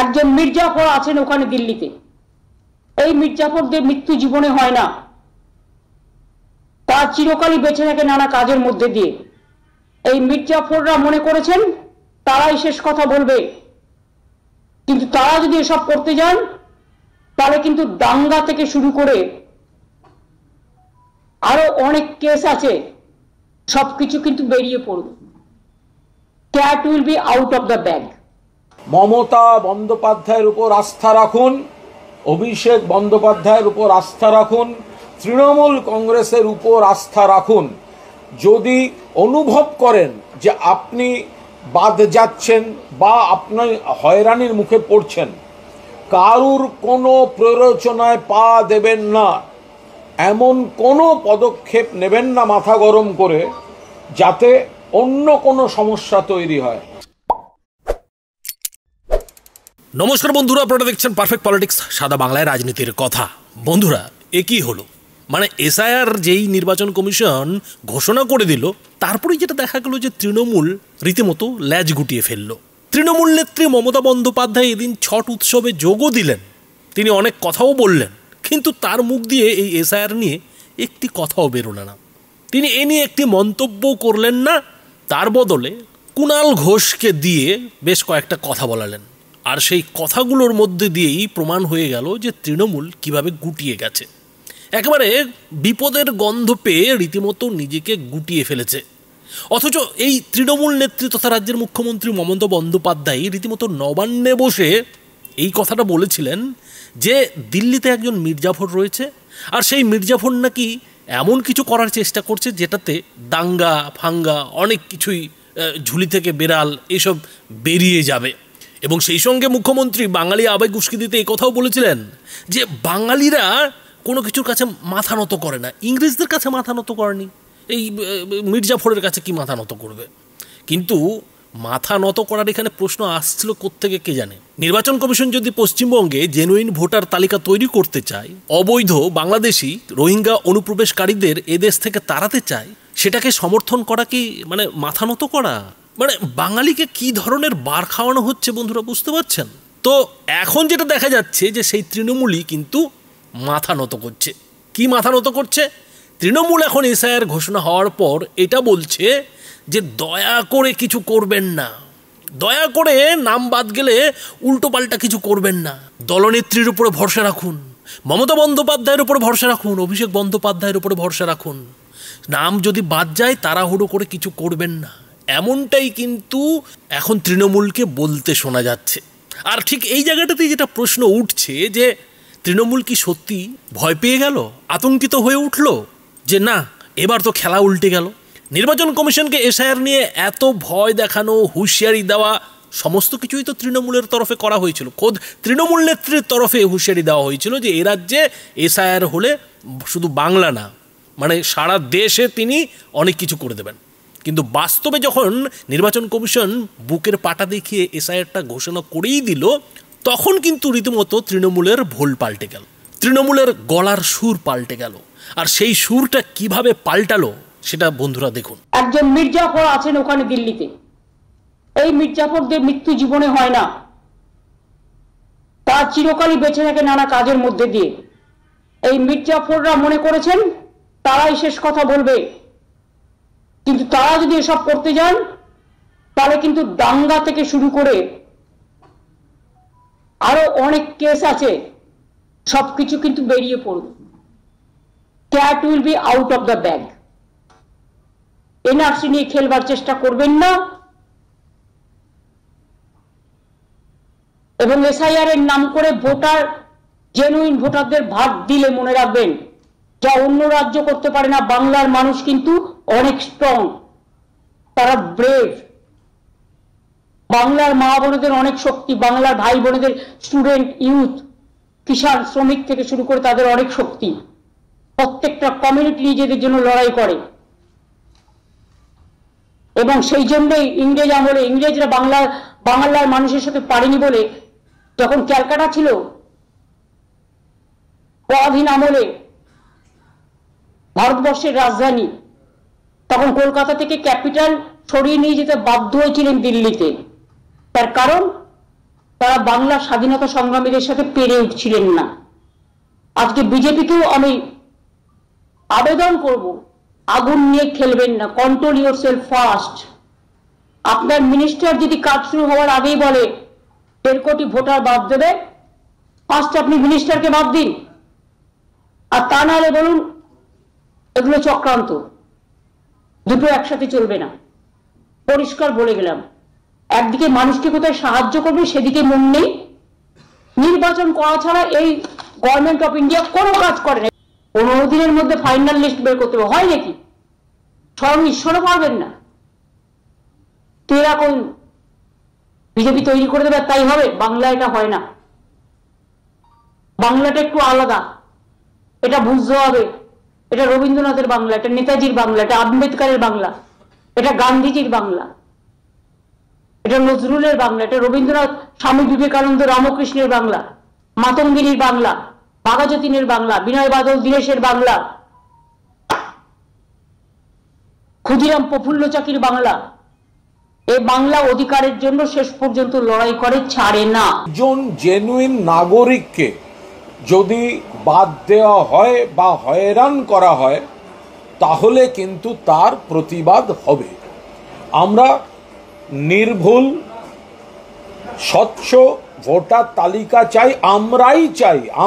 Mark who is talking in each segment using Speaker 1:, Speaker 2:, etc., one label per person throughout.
Speaker 1: একজন মির্জাফর আছেন ওখানে দিল্লিতে। এই মির্জাফরদের মৃত্যু জীবনে হয় না, তার চিরকালই বেঁচে থাকে নানা কাজের মধ্যে দিয়ে। এই মির্জাফররা মনে করেছেন তারাই শেষ কথা বলবে, কিন্তু তারা যদি এসব করতে যান তাহলে কিন্তু দাঙ্গা থেকে শুরু করে আরো অনেক কেস আছে, সবকিছু কিন্তু বেরিয়ে পড়বে। Cat will be out of the bag.
Speaker 2: Mamata বন্দ্যোপাধ্যায়ের উপর আস্থা রাখুন, অভিষেক বন্দ্যোপাধ্যায়ের উপর আস্থা রাখুন, তৃণমূল কংগ্রেসের উপর আস্থা রাখুন। যদি অনুভব করেন যে আপনি বাদ যাচ্ছেন বা আপনি হয়রানির মুখে পড়ছেন, কারুর কোনো প্ররোচনায় পা দেবেন না, এমন কোনো পদক্ষেপ নেবেন না মাথা গরম করে যাতে অন্য কোনো সমস্যা তৈরি হয়।
Speaker 3: নমস্কার বন্ধুরা, আপনারা দেখছেন পারফেক্ট পলিটিক্স, সাদা বাংলায় রাজনীতির কথা। বন্ধুরা, এ কি হলো? মানে এসআইআর যেই নির্বাচন কমিশন ঘোষণা করে দিল, তারপরেই যেটা দেখা গেল যে তৃণমূল রীতিমতো ল্যাজ গুটিয়ে ফেলল। তৃণমূল নেত্রী মমতা বন্দ্যোপাধ্যায় এদিন ছট উৎসবে যোগও দিলেন, তিনি অনেক কথাও বললেন, কিন্তু তার মুখ দিয়ে এই এসআইআর নিয়ে একটি কথাও বেরোলো না। তিনি এ নিয়ে একটি মন্তব্য করলেন না, তার বদলে কুণাল ঘোষকে দিয়ে বেশ কয়েকটা কথা বলালেন। আর সেই কথাগুলোর মধ্যে দিয়েই প্রমাণ হয়ে গেল যে তৃণমূল কিভাবে গুটিয়ে গেছে। একেবারে বিপদের গন্ধ পেয়ে রীতিমতো নিজেকে গুটিয়ে ফেলেছে। অথচ এই তৃণমূল নেত্রী তথা রাজ্যের মুখ্যমন্ত্রী মমতা বন্দ্যোপাধ্যায় রীতিমতো নবান্নে বসে এই কথাটা বলেছিলেন যে দিল্লিতে একজন মির্জাফর রয়েছে, আর সেই মির্জাফর নাকি এমন কিছু করার চেষ্টা করছে যেটাতে দাঙ্গা ফাঙ্গা অনেক কিছুই ঝুলি থেকে বেড়াল এসব বেরিয়ে যাবে। এবং সেই সঙ্গে মুখ্যমন্ত্রী বাঙালি আবেগ উস্কে দিতে এই কথাও বলেছিলেন যে বাঙালিরা কোনো কিছুর কাছে মাথা নত করে না, ইংরেজদের কাছে মাথা নত করেনি, এই মির্জাফরের কাছে কি মাথা নত করবে? কিন্তু মাথা নত করার এখানে প্রশ্ন আসছিল কোত্থেকে কে জানে। নির্বাচন কমিশন যদি পশ্চিমবঙ্গে জেনুইন ভোটার তালিকা তৈরি করতে চায়, অবৈধ বাংলাদেশি রোহিঙ্গা অনুপ্রবেশকারীদের এদেশ থেকে তাড়াতে চায়, সেটাকে সমর্থন করা কি মানে মাথা নত করা? মানে বাঙালিকে কি ধরনের বার খাওয়ানো হচ্ছে বন্ধুরা, বুঝতে পারছেন তো? এখন যেটা দেখা যাচ্ছে যে সেই তৃণমূলই কিন্তু মাথা নত করছে। কি মাথা নত করছে? তৃণমূল এখন এসআইআর ঘোষণা হওয়ার পর এটা বলছে যে দয়া করে কিছু করবেন না, দয়া করে নাম বাদ গেলে উল্টোপাল্টা কিছু করবেন না, দলনেত্রীর উপরে ভরসা রাখুন, মমতা বন্দ্যোপাধ্যায়ের উপরে ভরসা রাখুন, অভিষেক বন্দ্যোপাধ্যায়ের উপরে ভরসা রাখুন, নাম যদি বাদ যায় তাড়াহুড়ো করে কিছু করবেন না, এমনটাই কিন্তু এখন তৃণমূলকে বলতে শোনা যাচ্ছে। আর ঠিক এই জায়গাটাতেই যেটা প্রশ্ন উঠছে যে তৃণমূল কি সত্যি ভয় পেয়ে গেল, আতঙ্কিত হয়ে উঠল যে না এবার তো খেলা উল্টে গেল? নির্বাচন কমিশনকে এসআইআর নিয়ে এত ভয় দেখানো, হুঁশিয়ারি দেওয়া, সমস্ত কিছুই তো তৃণমূলের তরফে করা হয়েছিল। খোদ তৃণমূল নেত্রীর তরফে হুঁশিয়ারি দেওয়া হয়েছিল যে এ রাজ্যে এসআইআর হলে শুধু বাংলা না, মানে সারা দেশে তিনি অনেক কিছু করে দেবেন। কিন্তু বাস্তবে যখন নির্বাচন কমিশন বুকের পাটা দেখিয়ে এসআইআরটা ঘোষণা করেই দিল, তখন কিন্তু রীতিমতো তৃণমূলের ভোল পাল্টে গেল, তৃণমূলের গলার সুর পাল্টে গেল। আর সেই সুরটা কিভাবে পাল্টালো সেটা বন্ধুরা দেখুন।
Speaker 1: একজন মির্জাফর আছেন ওখানে দিল্লিতে। এই মির্জাফরদের মৃত্যু জীবনে হয় না, তার চিরকালই বেঁচে থাকে নানা কাজের মধ্যে দিয়ে। এই মির্জাফররা মনে করেছেন তারাই শেষ কথা বলবে, কিন্তু তারা যদি এসব করতে যান তাহলে কিন্তু দাঙ্গা থেকে শুরু করে আরো অনেক কেস আছে, সবকিছু কিন্তু বেরিয়ে পড়বে। Cat will be out of the bag. NRC নিয়ে খেলবার চেষ্টা করবেন না, এবং এসআইআর এর নাম করে ভোটার, জেনুইন ভোটারদের ভাগ দিলে মনে রাখবেন যা অন্য রাজ্য করতে পারে না, বাংলার মানুষ কিন্তু অনেক স্ট্রং, তারা ব্রেভ। বাংলার মা বোনেদের অনেক শক্তি, বাংলার ভাই বোনেদের, স্টুডেন্ট, ইউথ, কিষাণ, শ্রমিক থেকে শুরু করে তাদের অনেক শক্তি। প্রত্যেকটা কমিউনিটি নিজেদের জন্য লড়াই করে, এবং সেই জন্যই ইংরেজ আমলে ইংরেজরা বাংলার মানুষের সাথে পারেনি বলে, যখন ক্যালকাটা ছিল পরাধীন আমলে ভারতবর্ষের রাজধানী, তখন কলকাতা থেকে ক্যাপিটাল সরিয়ে নিয়ে যেতে বাধ্য হয়েছিলেন দিল্লিতে। তার কারণ তারা বাংলা স্বাধীনতা সংগ্রামীদের সাথে পেরে উঠছিলেন না। আজকে বিজেপিকেও আমি আবেদন করব, আগুন নিয়ে খেলবেন না, কন্ট্রোল ইউর সেলফ ফার্স্ট। আপনার মিনিস্টার যদি কাজ শুরু হওয়ার আগেই বলে 1.5 কোটি ভোটার বাদ দেবে, ফার্স্ট আপনি মিনিস্টারকে বাদ দিন, আর তা নাহলে বলুন এগুলো চক্রান্ত। দুটো একসাথে চলবে না, পরিষ্কার বলে গেলাম। একদিকে মানুষকে কোথায় সাহায্য করবে সেদিকে মন নেই, নির্বাচন করা ছাড়া এই গভর্নমেন্ট অফ ইন্ডিয়া কোনো কাজ করে না। 15 দিনের মধ্যে ফাইনাল লিস্ট বের করতে হবে, হয় নাকি? স্বয়ং ঈশ্বরও পারবেন না, তো এরকম বিজেপি তৈরি করে দেবে তাই হবে? বাংলা এটা হয় না, বাংলাটা একটু আলাদা, এটা বুঝতে হবে। এটা রবীন্দ্রনাথের বাংলা, এটা নেতাজির বাংলা, এটা আম্বেদকরের বাংলা, এটা গান্ধীজির বাংলা, এটা নজরুলের বাংলা, এটা রবীন্দ্রনাথ, স্বামী বিবেকানন্দ, রামকৃষ্ণের বাংলা, মাতঙ্গিনীর বাংলা, বাঘাযতীনের বাংলা, বিনয় বাদল দীনেশের বাংলা, ক্ষুদিরাম প্রফুল্ল চাকির বাংলা। এই বাংলা অধিকারের জন্য শেষ পর্যন্ত লড়াই করে, ছাড়ে না।
Speaker 2: একজন জেনুইন নাগরিককে যদি বাদ দেওয়া হয় বা হয়রান করা হয় তাহলে কিন্তু তার প্রতিবাদ হবে। আমরা নির্ভুল স্বচ্ছ ভোটার তালিকা চাই,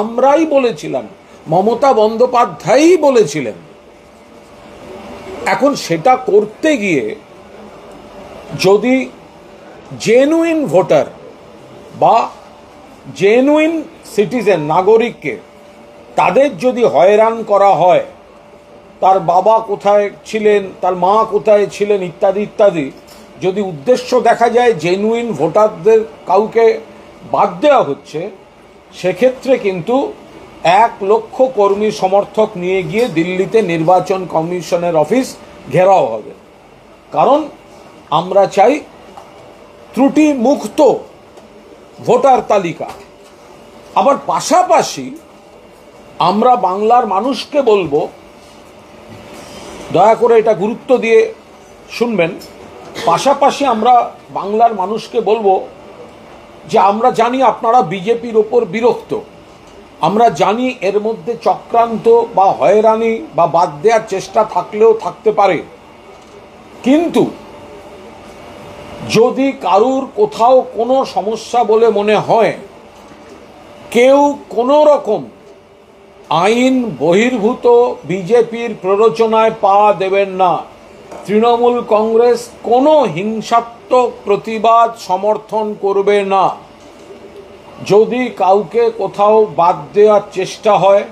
Speaker 2: আমরাই বলেছিলাম, মমতা বন্দ্যোপাধ্যায়ই বলেছিলেন। এখন সেটা করতে গিয়ে যদি জেনুইন ভোটার বা জেনুইন সিটিজেন নাগরিককে তাদের যদি হয়রান করা হয়, তার বাবা কোথায় ছিলেন, তার মা কোথায় ছিলেন ইত্যাদি ইত্যাদি, যদি উদ্দেশ্য দেখা যায় জেনুইন ভোটারদের কাউকে বাদ দেওয়া হচ্ছে, সেক্ষেত্রে কিন্তু 1 লক্ষ কর্মী সমর্থক নিয়ে গিয়ে দিল্লিতে নির্বাচন কমিশনের অফিস ঘেরাও হবে। কারণ আমরা চাই ত্রুটি মুক্ত ভোটার তালিকা। আবার পাশাপাশি আমরা বাংলার মানুষকে বলবো, দয়া করে এটা গুরুত্ব দিয়ে শুনবেন, পাশাপাশি আমরা বাংলার মানুষকে বলবো যে আমরা জানি আপনারা বিজেপির ওপর বিরক্ত, আমরা জানি এর মধ্যে চক্রান্ত বা হয়রানি বা বাদ দেওয়ার চেষ্টা থাকলেও থাকতে পারে, কিন্তু যদি কারুর কোথাও কোনো সমস্যা বলে মনে হয়, কেউ কোনো রকম আইন বহির্ভূত বিজেপির প্ররোচনায় পা দেবেন না। তৃণমূল কংগ্রেস কোনো হিংসাত্মক প্রতিবাদ সমর্থন করবে না। যদি কাউকে কোথাও বাদ দেওয়ার চেষ্টা হয়,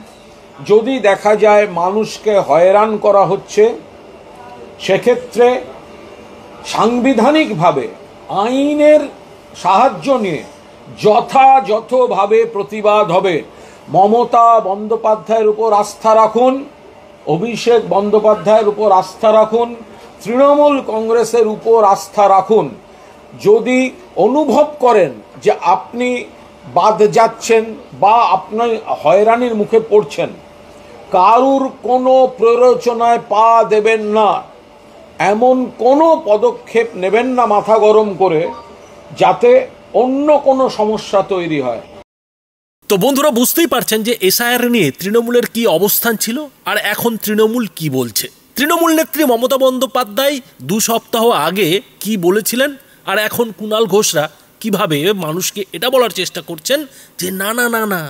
Speaker 2: যদি দেখা যায় মানুষকে হয়রান করা হচ্ছে, সেক্ষেত্রে সাংবিধানিকভাবে আইনের সাহায্য নিয়ে যথাযথভাবে প্রতিবাদ হবে। মমতা বন্দ্যোপাধ্যায়ের উপর আস্থা রাখুন, অভিষেক বন্দ্যোপাধ্যায়ের উপর আস্থা রাখুন, তৃণমূল কংগ্রেসের উপর আস্থা রাখুন। যদি অনুভব করেন যে আপনি বাদ যাচ্ছেন বা আপনি হয়রানির মুখে পড়ছেন, কারুর কোনো প্ররোচনায় পা দেবেন না, এমন কোনো পদক্ষেপ নেবেন না মাথা গরম করে, যাতে অন্য কোনো সমস্যা তৈরি হয়।
Speaker 3: তো বন্ধুরা, বুঝতেই পারছেন যে এসআইআর নিয়ে তৃণমূলের কি অবস্থান ছিল আর এখন তৃণমূল কি বলছে। তৃণমূল নেত্রী মমতা বন্দ্যোপাধ্যায় 2 সপ্তাহ আগে কি বলেছিলেন, আর এখন কুণাল ঘোষরা কিভাবে মানুষকে এটা বলার চেষ্টা করছেন যে না না না না,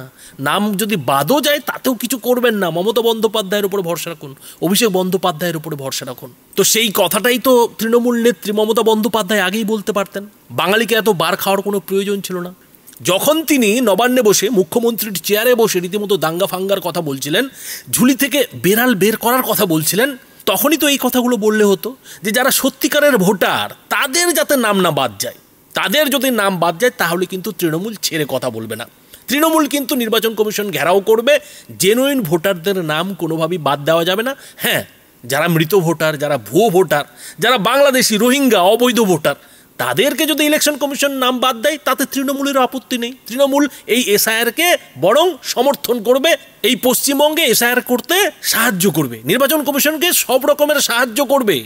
Speaker 3: নাম যদি বাদও যায় তাতেও কিছু করবেন না, মমতা বন্দ্যোপাধ্যায়ের উপরে ভরসা রাখুন, অভিষেক বন্দ্যোপাধ্যায়ের উপরে ভরসা রাখুন। তো সেই কথাটাই তো তৃণমূল নেত্রী মমতা বন্দ্যোপাধ্যায় আগেই বলতে পারতেন। বাঙালিকে এত বার খাওয়ার কোনো প্রয়োজন ছিল না। যখন তিনি নবান্নে বসে মুখ্যমন্ত্রীর চেয়ারে বসে রীতিমতো দাঙ্গা ফাঙ্গার কথা বলছিলেন, ঝুলি থেকে বেড়াল বের করার কথা বলছিলেন, তখনই তো এই কথাগুলো বললে হতো যে যারা সত্যিকারের ভোটার তাদের যাতে নাম না বাদ যায়, তাদের যদি নাম বাদ যায় তাহলে কিন্তু তৃণমূল ছেড়ে কথা বলবে না। তৃণমূল কিন্তু নির্বাচন কমিশন ঘেরাও করবে, জেনুইন ভোটারদের নাম কোনোভাবেই বাদ দেওয়া যাবে না। হ্যাঁ, যারা মৃত ভোটার, যারা ভুয়ো ভোটার, যারা বাংলাদেশি, রোহিঙ্গা, অবৈধ ভোটার, তাদেরকে যদি ইলেকশন কমিশন নাম বাদ দেয় তাতে তৃণমূলের আপত্তি নেই। তৃণমূল এই এসআইআরকে বরং সমর্থন করবে, এই পশ্চিমবঙ্গে এসআইআর করতে সাহায্য করবে, নির্বাচন কমিশনকে সব রকমের সাহায্য করবে।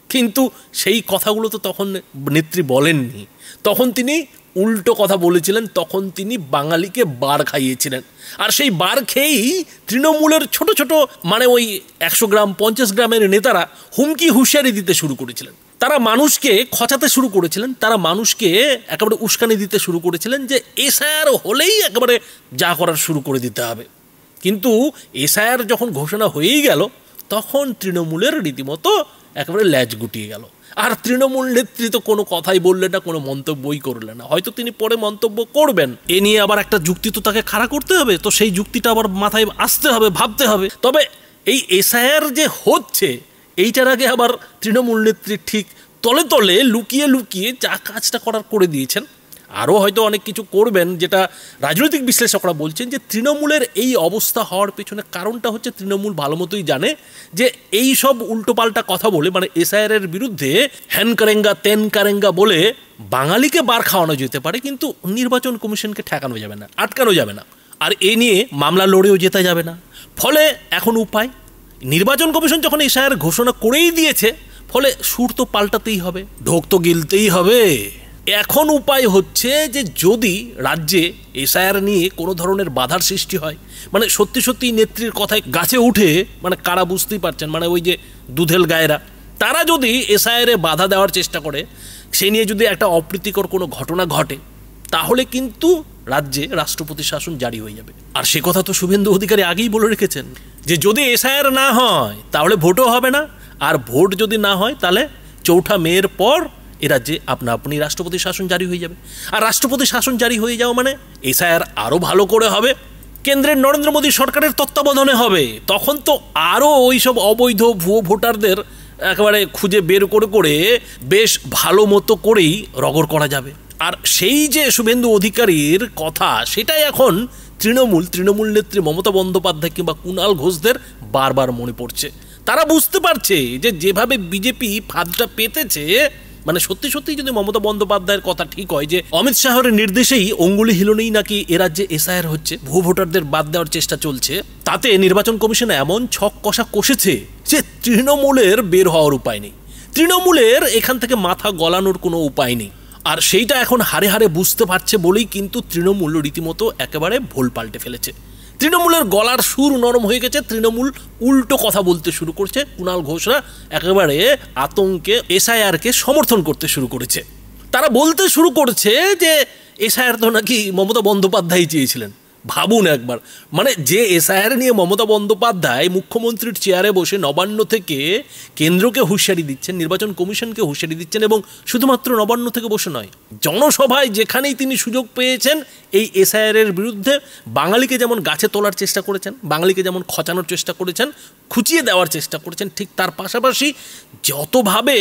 Speaker 3: কিন্তু সেই কথাগুলো তো তখন নেত্রী বলেননি। তখন তিনি উল্টো কথা বলেছিলেন তখন তিনি বাঙালিকে বার খাইয়েছিলেন। আর সেই বার খেয়েই তৃণমূলের ছোট ছোট মানে ওই 100 গ্রাম 50 গ্রামের নেতারা হুমকি হুঁশিয়ারি দিতে শুরু করেছিলেন। তারা মানুষকে খচাতে শুরু করেছিলেন, তারা মানুষকে একেবারে উস্কানি দিতে শুরু করেছিলেন যে এসআইআর হলেই একেবারে যা করার শুরু করে দিতে হবে। কিন্তু এসআইআর যখন ঘোষণা হয়েই গেল তখন তৃণমূলের রীতিমতো একেবারে ল্যাজ গুটিয়ে গেল। আর তৃণমূল নেতৃত্ব কোনো কথাই বললেন না, কোনো মন্তব্যই করলেন না। হয়তো তিনি পরে মন্তব্য করবেন, এ নিয়ে আবার একটা যুক্তি তো তাকে খাড়া করতে হবে, তো সেই যুক্তিটা আবার মাথায় আসতে হবে, ভাবতে হবে। তবে এই এসআইআর যে হচ্ছে এইটার আগে আবার তৃণমূল নেত্রী ঠিক তলে তলে লুকিয়ে লুকিয়ে যা কাজটা করার করে দিয়েছেন। আরও হয়তো অনেক কিছু করবেন, যেটা রাজনৈতিক বিশ্লেষকরা বলছেন যে তৃণমূলের এই অবস্থা হওয়ার পেছনে কারণটা হচ্ছে তৃণমূল ভালো মতোই জানে যে এই সব উল্টোপাল্টা কথা বলে মানে এসআইআরের বিরুদ্ধে হ্যান কারেঙ্গা তেন কারেঙ্গা বলে বাঙালিকে বার খাওয়ানো যেতে পারে, কিন্তু নির্বাচন কমিশনকে ঠেকানো যাবে না, আটকানো যাবে না, আর এ নিয়ে মামলা লড়েও যেতে যাবে না। ফলে এখন উপায়, নির্বাচন কমিশন যখন এসআইআর ঘোষণা করেই দিয়েছে, ফলে সুর তো পাল্টাতেই হবে, ঢোক তো গিলতেই হবে। এখন উপায় হচ্ছে যে যদি রাজ্যে এসআইআর নিয়ে কোনো ধরনের বাধার সৃষ্টি হয়, মানে সত্যি সত্যি নেত্রীর কথায় গাছে উঠে, মানে কারা বুঝতেই পারছেন, মানে ওই যে দুধেল গায়েরা, তারা যদি এসআইআরে বাধা দেওয়ার চেষ্টা করে, সে নিয়ে যদি একটা অপ্রীতিকর কোনো ঘটনা ঘটে, তাহলে কিন্তু রাজ্যে রাষ্ট্রপতি শাসন জারি হয়ে যাবে। আর সে কথা তো শুভেন্দু অধিকারী আগেই বলে রেখেছেন যে যদি এসআইআর না হয় তাহলে ভোটও হবে না, আর ভোট যদি না হয় তাহলে 4 মের পর এ রাজ্যে আপনা আপনি রাষ্ট্রপতি শাসন জারি হয়ে যাবে। আর রাষ্ট্রপতি শাসন জারি হয়ে যাওয়া মানে এসআইআর আরও ভালো করে হবে, কেন্দ্রের নরেন্দ্র মোদী সরকারের তত্ত্বাবধানে হবে। তখন তো আরও ওই সব অবৈধ ভুয়ো ভোটারদের একেবারে খুঁজে বের করে করে বেশ ভালো মতো করেই রগড় করা যাবে। আর সেই যে শুভেন্দু অধিকারীর কথা, সেটাই এখন তৃণমূল নেত্রী মমতা বন্দ্যোপাধ্যায় কিংবা কুণাল ঘোষদের বারবার মনে পড়ছে। তারা বুঝতে পারছে যে যেভাবে বিজেপি ফাঁদটা পেতেছে, মানে সত্যি সত্যি যদি মমতা বন্দ্যোপাধ্যায়ের কথা ঠিক হয় যে অমিত শাহের নির্দেশেই অঙ্গুলি হিলনেই নাকি এ রাজ্যে এসআইআর হচ্ছে, ভুয়ো ভোটারদের বাদ দেওয়ার চেষ্টা চলছে, তাতে নির্বাচন কমিশন এমন ছক কষা কষেছে যে তৃণমূলের বের হওয়ার উপায় নেই, তৃণমূলের এখান থেকে মাথা গলানোর কোনো উপায় নেই। আর সেইটা এখন হারে হারে বুঝতে পারছে বলেই কিন্তু তৃণমূল রীতিমতো একেবারে ভোল পাল্টে ফেলেছে। তৃণমূলের গলার সুর নরম হয়ে গেছে, তৃণমূল উল্টো কথা বলতে শুরু করছে, কুণাল ঘোষরা একেবারে আতঙ্কে এসআইআরকে সমর্থন করতে শুরু করেছে। তারা বলতে শুরু করছে যে এসআইআর তো নাকি মমতা বন্দ্যোপাধ্যায় চেয়েছিলেন। ভাবুন একবার, মানে যে এসআইআর নিয়ে মমতা বন্দ্যোপাধ্যায় মুখ্যমন্ত্রীর চেয়ারে বসে নবান্ন থেকে কেন্দ্রকে হুঁশিয়ারি দিচ্ছেন, নির্বাচন কমিশনকে হুঁশিয়ারি দিচ্ছেন, এবং শুধুমাত্র নবান্ন থেকে বসে নয়, জনসভায় যেখানেই তিনি সুযোগ পেয়েছেন এই এসআইআরের বিরুদ্ধে বাঙালিকে যেমন গাছে তোলার চেষ্টা করেছেন, বাঙালিকে যেমন খচানোর চেষ্টা করেছেন, খুঁচিয়ে দেওয়ার চেষ্টা করেছেন, ঠিক তার পাশাপাশি যতভাবে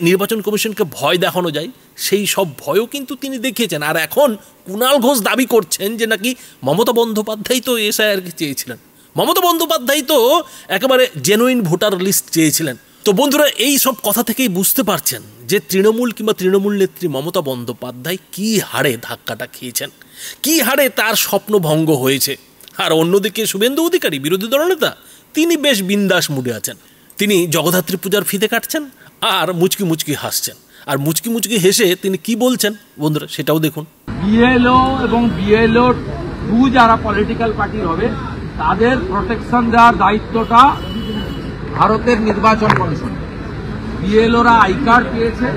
Speaker 3: নির্বাচন কমিশনকে ভয় দেখানো যায় সেই সব ভয়ও কিন্তু তিনি দেখিয়েছেন। আর এখন কুণাল ঘোষ দাবি করছেন যে নাকি মমতা বন্দ্যোপাধ্যায় তো এসআইআরকে চেয়েছিলেন, মমতা বন্দ্যোপাধ্যায় তো একেবারে জেনুইন ভোটার লিস্ট চেয়েছিলেন। তো বন্ধুরা, এই সব কথা থেকেই বুঝতে পারছেন যে তৃণমূল কিংবা তৃণমূল নেত্রী মমতা বন্দ্যোপাধ্যায় কী হারে ধাক্কাটা খেয়েছেন, কী হারে তার স্বপ্ন ভঙ্গ হয়েছে। আর অন্যদিকে শুভেন্দু অধিকারী বিরোধী দলনেতা, তিনি বেশ বিন্দাস মুডে আছেন, তিনি জগদ্ধাত্রী পূজার ফিতে কাটছেন আর মুচকি মুচকি হাসছেন। আর মুচকি মুচকি হেসে তিনি কি বলছেন বন্ধুরা সেটাও দেখুন।
Speaker 4: বিএলও এবং বিএলও 2 যারা পলিটিক্যাল পার্টির হবে তাদের প্রোটেকশন দেওয়ার দায়িত্বটা ভারতের নির্বাচন কমিশন। বিএলওরা আই কার্ড পেয়েছে,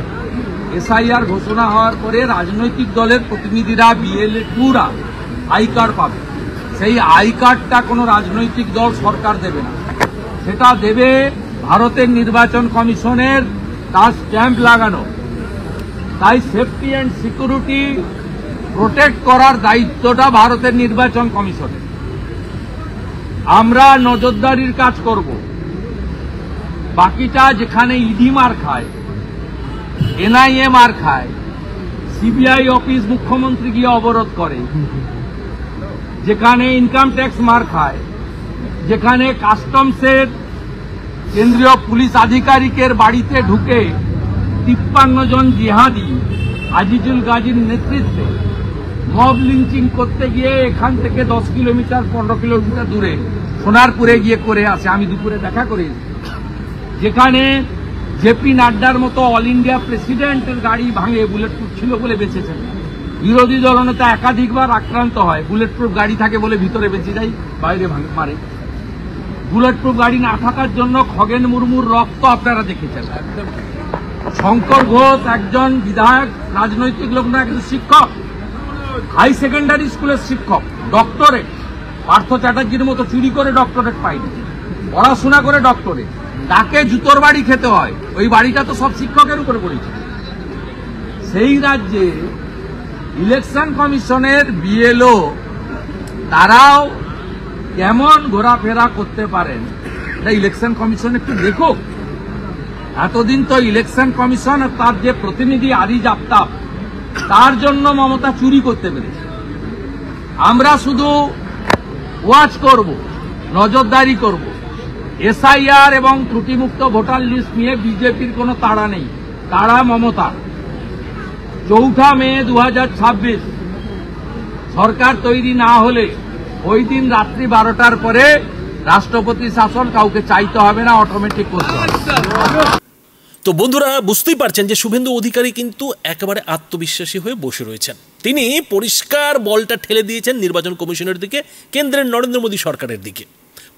Speaker 4: এসআইআর ঘোষণা হওয়ার পরে রাজনৈতিক দলের প্রতিনিধিরা বিএলও2রা আই কার্ড পাবে। সেই আই কার্ডটা কোনো রাজনৈতিক দল সরকার দেবে না, সেটা দেবে ভারতের নির্বাচন কমিশনের, তার স্ট্যাম্প লাগানো। তাই সেফটি অ্যান্ড সিকিউরিটি প্রোটেক্ট করার দায়িত্বটা ভারতের নির্বাচন কমিশনের। আমরা নজরদারির কাজ করব, বাকিটা যেখানে ইডি মার খায়, এনআইএ মার খায়, সিবিআই অফিস মুখ্যমন্ত্রী গিয়ে অবরোধ করে, যেখানে ইনকাম ট্যাক্স মার খায়, যেখানে কাস্টমসের কেন্দ্রীয় পুলিশ আধিকারিকের বাড়িতে ঢুকে 53 জন জিহাদি আজিজুল গাজীর নেতৃত্বে মব লিঞ্চিং করতে গিয়ে এখান থেকে 10 কিলোমিটার 15 কিলোমিটার দূরে সোনারপুরে গিয়ে করে আসে, আমি দুপুরে দেখা করে, যেখানে জেপি নাড্ডার মতো অল ইন্ডিয়া প্রেসিডেন্টের গাড়ি ভাঙে, বুলেট প্রুফ ছিল বলে বেঁচেছেন, বিরোধী দলনেতা একাধিকবার আক্রান্ত হয়, বুলেট প্রুফ গাড়ি থাকে বলে ভিতরে বেঁচে যায়, বাইরে মারে। বুলেট প্রুফ গাড়ি না থাকার জন্য খগেন মুর্মুর রক্ত আপনারা দেখেছেন। শঙ্কর ঘোষ একজন বিধায়ক, রাজনৈতিক লোক না, একজন শিক্ষক, হাই সেকেন্ডারি স্কুলের শিক্ষক, ডক্টরেট। পার্থ চ্যাটার্জির মতো চুরি করে ডক্টরেট পাইনি, পড়াশোনা করে ডক্টরেট। তাকে জুতোর বাড়ি খেতে হয়, ওই বাড়িটা তো সব শিক্ষকের উপরে পড়েছে। সেই রাজ্যে ইলেকশন কমিশনের বিএলও তারাও কেমন ঘোরাফেরা করতে পারেন, ইলেকশন কমিশন একটু দেখুক। এতদিন তো ইলেকশন কমিশন আর তার যে প্রতিনিধি আরিজ আফতাব, তার জন্য মমতা চুরি করতে পেরেছে। আমরা শুধু ওয়াচ করব, নজরদারি করব। এসআইআর এবং ত্রুটিমুক্ত ভোটার লিস্ট নিয়ে বিজেপির কোনো তাড়া নেই, তাড়া মমতা। 4 মে 2026 সরকার তৈরি না হলে ওই দিন রাত্রি 12টার পরে রাষ্ট্রপতি শাসন কাউকে চাইতে হবে না, অটোমেটিক করতে হবে।
Speaker 3: তো বন্ধুরা, বুঝতেই পারছেন যে শুভেন্দু অধিকারী কিন্তু একেবারে আত্মবিশ্বাসী হয়ে বসে রয়েছেন। তিনি পরিষ্কার বলটা ঠেলে দিয়েছেন নির্বাচন কমিশনের দিকে, কেন্দ্রের নরেন্দ্র মোদী সরকারের দিকে।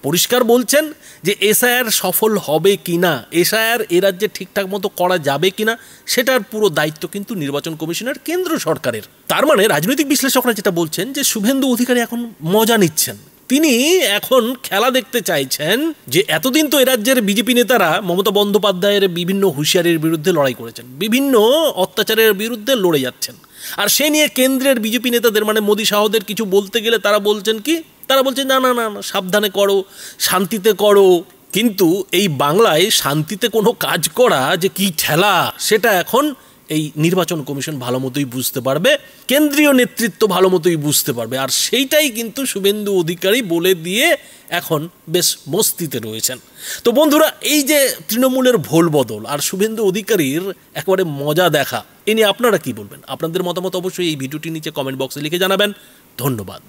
Speaker 3: পরিষ্কার বলছেন যে এসআইআর সফল হবে কিনা, এসআইআর এ রাজ্যে ঠিকঠাক মতো করা যাবে কিনা, সেটার পুরো দায়িত্ব কিন্তু নির্বাচন কমিশনের, কেন্দ্র সরকারের। তার মানে রাজনৈতিক বিশ্লেষকরা যেটা বলছেন যে শুভেন্দু অধিকারী এখন মজা নিচ্ছেন। তিনি এখন খেলা দেখতে চাইছেন যে এতদিন তো এ রাজ্যের বিজেপি নেতারা মমতা বন্দ্যোপাধ্যায়ের বিভিন্ন হুঁশিয়ারির বিরুদ্ধে লড়াই করেছেন, বিভিন্ন অত্যাচারের বিরুদ্ধে লড়ে যাচ্ছেন। আর সে নিয়ে কেন্দ্রের বিজেপি নেতাদের, মানে মোদী শাহদের কিছু বলতে গেলে তারা বলছেন কি, তারা বলছেন না না না না, সাবধানে করো, শান্তিতে করো। কিন্তু এই বাংলায় শান্তিতে কোনো কাজ করা যে কি ঠেলা, সেটা এখন এই নির্বাচন কমিশন ভালো মতোই বুঝতে পারবে, কেন্দ্রীয় নেতৃত্ব ভালো মতোই বুঝতে পারবে। আর সেইটাই কিন্তু শুভেন্দু অধিকারী বলে দিয়ে এখন বেশ মস্তিতে রয়েছেন। তো বন্ধুরা, এই যে তৃণমূলের ভোল বদল আর শুভেন্দু অধিকারীর একেবারে মজা দেখা, এ নিয়ে আপনারা কি বলবেন? আপনাদের মতামত অবশ্যই এই ভিডিওটির নিচে কমেন্ট বক্সে লিখে জানাবেন। ধন্যবাদ।